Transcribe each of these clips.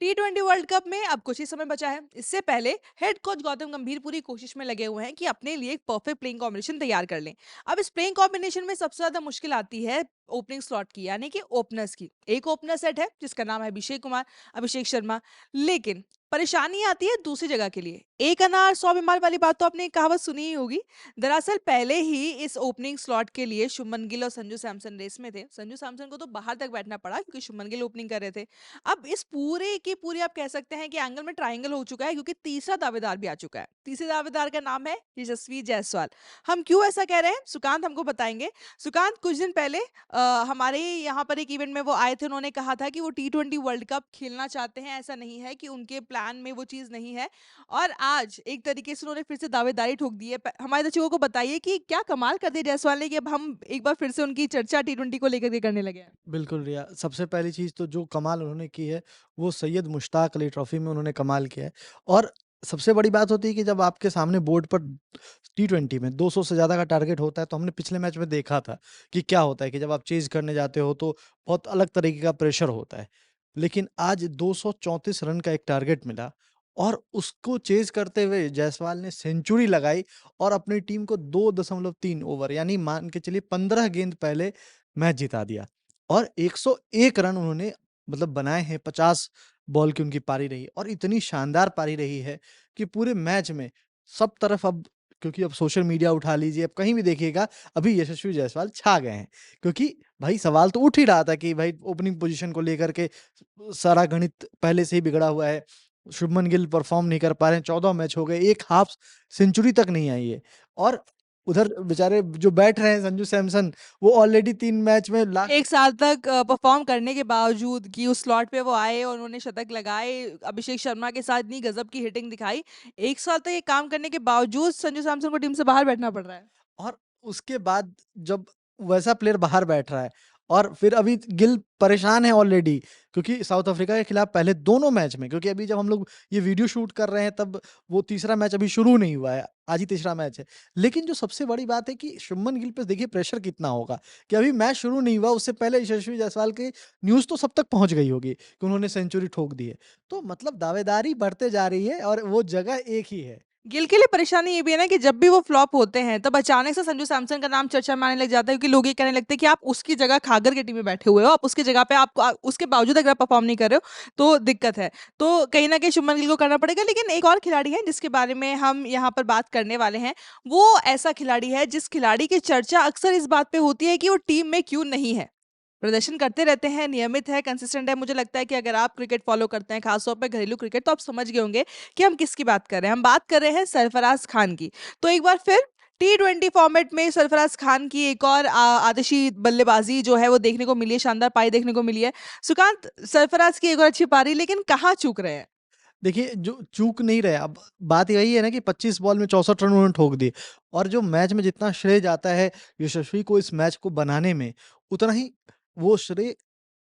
T20 world cup में अब कुछ ही समय बचा है। इससे पहले हेड कोच गौतम गंभीर पूरी कोशिश में लगे हुए हैं कि अपने लिए एक परफेक्ट प्लेइंग कॉम्बिनेशन तैयार कर लें। अब इस प्लेइंग कॉम्बिनेशन में सबसे ज्यादा मुश्किल आती है ओपनिंग स्लॉट की, यानी कि ओपनर्स की। एक ओपनर सेट है जिसका नाम है अभिषेक शर्मा। लेकिन परेशानी आती है दूसरी जगह के लिए। एक अनार सौ बीमार वाली बात तो आपने एक कहावत सुनी ही होगी। दरअसल पहले ही इस ओपनिंग स्लॉट के लिए शुभमन गिल और संजू सैमसन रेस में थे। संजू सैमसन को तो बाहर तक बैठना पड़ा क्योंकि शुभमन गिल ओपनिंग कर रहे थे। अब इस पूरे की पूरी आप कह सकते हैं कि एंगल में ट्रायंगल हो चुका है, क्योंकि तीसरा दावेदार भी आ चुका है। तीसरे दावेदार का नाम है यशस्वी जायसवाल। हम क्यों ऐसा कह रहे हैं, सुकांत हमको बताएंगे। सुकांत, कुछ दिन पहले हमारे यहाँ पर एक इवेंट में वो आए थे। उन्होंने कहा था कि वो T20 वर्ल्ड कप खेलना चाहते हैं, ऐसा नहीं है कि उनके प्लान में वो चीज़ नहीं है। और आज एक तरीके से उन्होंने फिर से दावेदारी ठोक दी है। हमारे दर्शकों को बताइए कि क्या कमाल कर दिया जायसवाल ने कि अब हम एक बार फिर से उनकी चर्चा T20 को लेकर के करने लगे हैं। बिल्कुल रिया, सबसे पहली चीज़ तो जो कमाल उन्होंने की है, वो सैयद मुश्ताक अली ट्रॉफ़ी में उन्होंने कमाल किया है। और सबसे बड़ी बात होती है कि जब आपके सामने बोर्ड पर टी20 में 200 से ज़्यादा का टारगेट होता है, तो हमने पिछले मैच में देखा था कि क्या होता है कि जब आप चेज़ करने जाते हो, तो बहुत अलग तरीके का प्रेशर होता है। लेकिन आज 234 रन का एक टारगेट मिला और उसको चेज़ करते हुए जायसवाल ने सेंचुरी लगाई और अपनी टीम को 2.3 ओवर यानी मान के चलिए 15 गेंद पहले मैच जिता दिया। और 101 रन उन्होंने मतलब बनाए हैं, 50 बॉल की उनकी पारी रही और इतनी शानदार पारी रही है कि पूरे मैच में सब तरफ अब क्योंकि अब सोशल मीडिया उठा लीजिए, अब कहीं भी देखिएगा, अभी यशस्वी जायसवाल छा गए हैं। क्योंकि भाई सवाल तो उठ ही रहा था कि भाई ओपनिंग पोज़ीशन को लेकर के सारा गणित पहले से ही बिगड़ा हुआ है। शुभमन गिल परफ़ॉर्म नहीं कर पा रहे हैं, 14 मैच हो गए, एक हाफ सेंचुरी तक नहीं आई है। और उधर बेचारे जो बैठ रहे हैं संजू सैमसन, वो ऑलरेडी 3 मैच में लास्ट 1 साल तक परफ़ॉर्म करने के बावजूद कि उस स्लॉट पे वो आए और उन्होंने शतक लगाए, अभिषेक शर्मा के साथ इतनी गज़ब की हिटिंग दिखाई। 1 साल तक ये काम करने के बावजूद संजू सैमसन को टीम से बाहर बैठना पड़ रहा है। और उसके बाद जब वैसा प्लेयर बाहर बैठ रहा है और फिर अभी गिल परेशान है ऑलरेडी क्योंकि साउथ अफ्रीका के खिलाफ पहले दोनों मैच में क्योंकि अभी जब हम लोग ये वीडियो शूट कर रहे हैं तब वो तीसरा मैच अभी शुरू नहीं हुआ है, आज ही तीसरा मैच है। लेकिन जो सबसे बड़ी बात है कि शुभमन गिल पे देखिए प्रेशर कितना होगा कि अभी मैच शुरू नहीं हुआ, उससे पहले यशस्वी जायसवाल की न्यूज़ तो सब तक पहुँच गई होगी कि उन्होंने सेंचुरी ठोक दी है। तो मतलब दावेदारी बढ़ते जा रही है और वो जगह एक ही है। गिल के लिए परेशानी ये भी है ना कि जब भी वो फ्लॉप होते हैं, तब अचानक से संजू सैमसन का नाम चर्चा में आने लग जाता है, क्योंकि लोग ये कहने लगते हैं कि आप उसकी जगह खाकर के टीम में बैठे हुए हो, आप उसकी जगह पे उसके बावजूद अगर आप परफॉर्म नहीं कर रहे हो, तो दिक्कत है। तो कहीं न कहीं शुभमन गिल को करना पड़ेगा। लेकिन एक और खिलाड़ी है जिसके बारे में हम यहाँ पर बात करने वाले हैं। वो ऐसा खिलाड़ी है जिस खिलाड़ी की चर्चा अक्सर इस बात पे होती है कि वो टीम में क्यों नहीं है। प्रदर्शन करते रहते हैं, नियमित है, कंसिस्टेंट है। मुझे लगता है कि अगर आप क्रिकेट फॉलो करते हैं, खास तौर पे घरेलू क्रिकेट, तो आप समझ गए होंगे कि हम किसकी बात कर रहे हैं। हम बात कर रहे हैं सरफराज खान की। तो एक बार फिर T20 फॉर्मेट में सरफराज खान की एक और आतिशी बल्लेबाजी जो है वो देखने को मिली है, शानदार पारी देखने को मिली है। सुकांत, सरफराज की एक और अच्छी पारी, लेकिन कहाँ चूक रहे हैं? देखिए, जो चूक नहीं रहे, अब बात यही है ना कि 25 बॉल में 64 रन उन्होंने ठोक दिए और जो मैच में जितना श्रेय जाता है यशस्वी को इस मैच को बनाने में, उतना ही वो श्रेय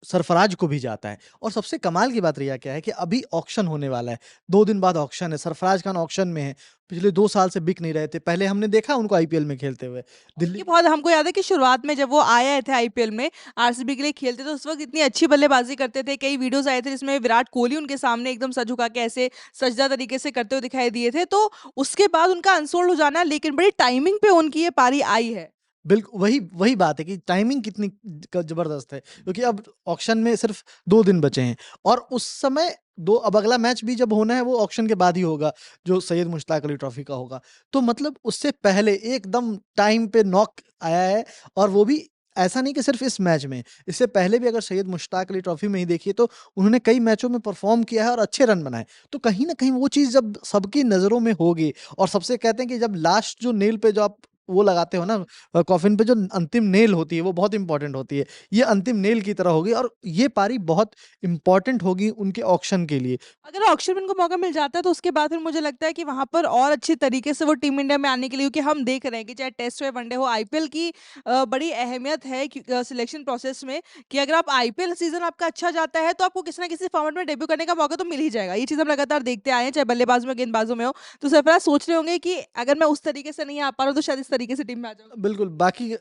सरफराज को भी जाता है। और सबसे कमाल की बात रिया क्या है कि अभी ऑक्शन होने वाला है, 2 दिन बाद ऑक्शन है, सरफराज खान ऑक्शन में है। पिछले 2 साल से बिक नहीं रहे थे, पहले हमने देखा उनको आईपीएल में खेलते हुए। ये दिल्ली बहुत हमको याद है कि शुरुआत में जब वो आए थे आईपीएल में, आरसीबी के लिए खेलते थे, उस वक़्त इतनी अच्छी बल्लेबाज़ी करते थे। कई वीडियोज़ आए थे जिसमें विराट कोहली उनके सामने एकदम सर झुका के ऐसे सजदा तरीके से करते हुए दिखाई दिए थे। तो उसके बाद उनका अनसोल्ड हो जाना, लेकिन बड़ी टाइमिंग पे उनकी ये पारी आई है। वही वही बात है कि टाइमिंग कितनी ज़बरदस्त है, क्योंकि अब ऑक्शन में सिर्फ़ 2 दिन बचे हैं और उस समय 2 अब अगला मैच भी जब होना है वो ऑक्शन के बाद ही होगा, जो सैयद मुश्ताक अली ट्रॉफ़ी का होगा। तो मतलब उससे पहले एकदम टाइम पे नॉक आया है और वो भी ऐसा नहीं कि सिर्फ़ इस मैच में, इससे पहले भी अगर सैयद मुश्ताक अली ट्रॉफ़ी में ही देखिए तो उन्होंने कई मैचों में परफ़ॉर्म किया है और अच्छे रन बनाए। तो कहीं न कहीं वो चीज़ जब सबकी नज़रों में होगी और सबसे कहते हैं कि जब लास्ट जो नेल पे जो आप वो लगाते हो ना कॉफ़िन पे जो अंतिम नेल होती है वो बहुत इम्पोर्टेंट होती है। ये अंतिम नेल की तरह होगी और ये पारी बहुत इम्पोर्टेंट होगी उनके ऑक्शन के लिए। अगर ऑक्शन में उनको मौका मिल जाता है, तो उसके बाद फिर मुझे लगता है कि वहाँ पर और अच्छे तरीके से वो टीम इंडिया में आने के लिए, क्योंकि हम देख रहे हैं कि चाहे टेस्ट हो या वनडे हो, आईपीएल की बड़ी अहमियत है सिलेक्शन प्रोसेस में, कि अगर आप आईपीएल सीजन आपका अच्छा जाता है, तो आपको किसी ना किसी फॉर्मेट में डेब्यू करने का मौका तो मिल ही जाएगा। ये चीज़ हम लगातार देखते आए हैं, चाहे बल्लेबाज में हो, गेंदबाजों में हो। तो सरफराज सोच रहे होंगे कि अगर मैं उस तरीके से नहीं आ पा रहा हूँ, तो शायद इस तरीके से टीम में आ जाओ? बिल्कुल, बाकी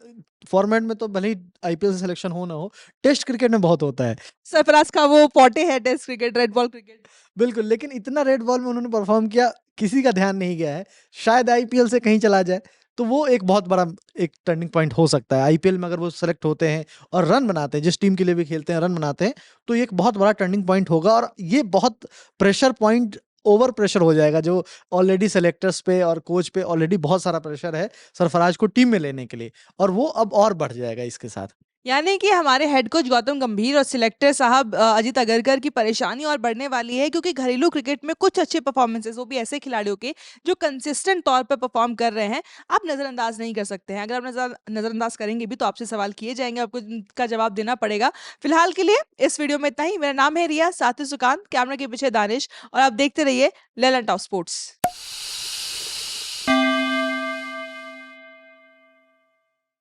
फॉर्मेट में तो भले ही आईपीएल से सिलेक्शन हो ना हो, टेस्ट क्रिकेट में बहुत होता है। सरफराज का वो फॉर्टे है test cricket, red ball cricket. बिल्कुल, लेकिन इतना रेड बॉल में उन्होंने परफ़ॉर्म किया, किसी का ध्यान नहीं गया है। शायद आईपीएल से कहीं चला जाए, तो वो एक बहुत बड़ा एक टर्निंग पॉइंट हो सकता है। आईपीएल में अगर वो सेलेक्ट होते हैं और रन बनाते हैं, जिस टीम के लिए भी खेलते हैं, रन बनाते हैं, तो ये एक बहुत बड़ा टर्निंग पॉइंट होगा और ये बहुत प्रेशर पॉइंट ओवर प्रेशर हो जाएगा, जो ऑलरेडी सेलेक्टर्स पे और कोच पे ऑलरेडी बहुत सारा प्रेशर है, सरफराज को टीम में लेने के लिए और वो अब और बढ़ जाएगा इसके साथ। यानी कि हमारे हेड कोच गौतम गंभीर और सिलेक्टर साहब अजीत अगरकर की परेशानी और बढ़ने वाली है, क्योंकि घरेलू क्रिकेट में कुछ अच्छे परफॉर्मेंसेस, वो भी ऐसे खिलाड़ियों के जो कंसिस्टेंट तौर पर परफॉर्म कर रहे हैं, आप नज़रअंदाज नहीं कर सकते हैं। अगर आप नज़रअंदाज करेंगे भी तो आपसे सवाल किए जाएंगे, आपको इनका जवाब देना पड़ेगा। फिलहाल के लिए इस वीडियो में इतना ही। मेरा नाम है रिया, साथी सुकांत, कैमरा के पीछे दानिश, और आप देखते रहिए लेलन टॉप स्पोर्ट्स।